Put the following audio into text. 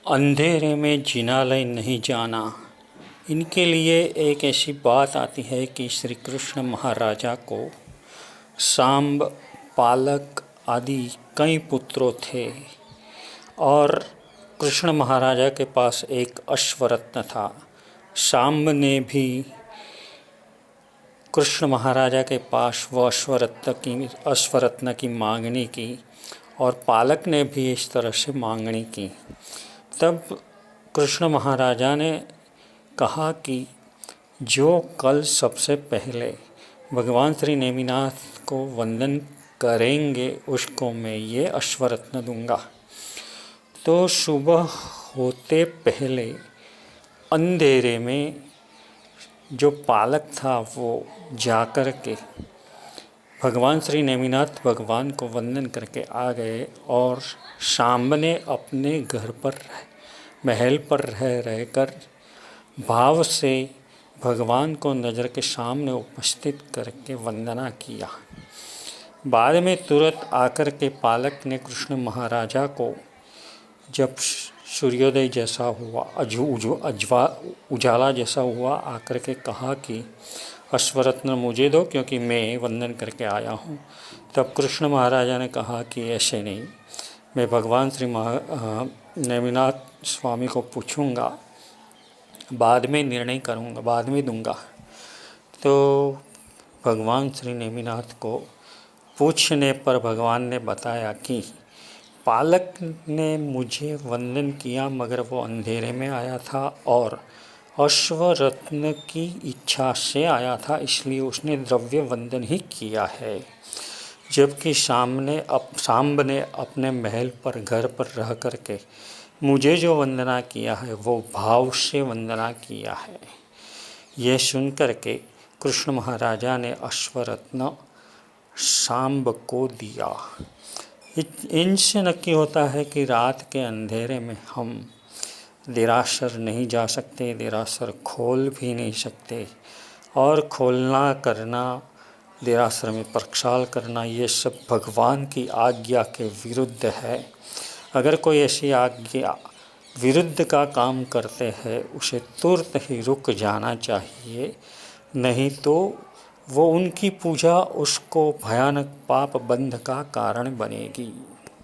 अंधेरे में जिनालय नहीं जाना। इनके लिए एक ऐसी बात आती है कि श्री कृष्ण महाराजा को सांब, पालक आदि कई पुत्रों थे और कृष्ण महाराजा के पास एक अश्वरत्न था। सांब ने भी कृष्ण महाराजा के पास वह अश्वरत्न की मांगनी की और पालक ने भी इस तरह से मांगनी की। तब कृष्ण महाराजा ने कहा कि जो कल सबसे पहले भगवान श्री नेमिनाथ को वंदन करेंगे उसको मैं ये अश्वरत्न दूंगा। तो सुबह होते पहले अंधेरे में जो पालक था वो जाकर के भगवान श्री नेमिनाथ भगवान को वंदन करके आ गए और सांब ने अपने घर पर महल पर रहकर भाव से भगवान को नज़र के सामने उपस्थित करके वंदना किया। बाद में तुरंत आकर के पालक ने कृष्ण महाराजा को जब सूर्योदय जैसा हुआ उजाला जैसा हुआ आकर के कहा कि अश्वरत्न मुझे दो क्योंकि मैं वंदन करके आया हूँ। तब कृष्ण महाराजा ने कहा कि ऐसे नहीं, मैं भगवान श्री नेमिनाथ स्वामी को पूछूंगा, बाद में निर्णय करूंगा, बाद में दूंगा। तो भगवान श्री नेमिनाथ को पूछने पर भगवान ने बताया कि पालक ने मुझे वंदन किया मगर वो अंधेरे में आया था और अश्वरत्न की इच्छा से आया था, इसलिए उसने द्रव्य वंदन ही किया है। जबकि सांब ने अपने महल पर घर पर रह करके मुझे जो वंदना किया है वो भाव से वंदना किया है। यह सुन करके कृष्ण महाराजा ने अश्वरत्न सांब को दिया। इनसे नक्की होता है कि रात के अंधेरे में हम देरासर नहीं जा सकते, देरासर खोल भी नहीं सकते और खोलना करना, देरासर में प्रक्षाल करना, ये सब भगवान की आज्ञा के विरुद्ध है। अगर कोई ऐसी आज्ञा विरुद्ध का काम करते हैं उसे तुरंत ही रुक जाना चाहिए, नहीं तो वो उनकी पूजा उसको भयानक पाप बंध का कारण बनेगी।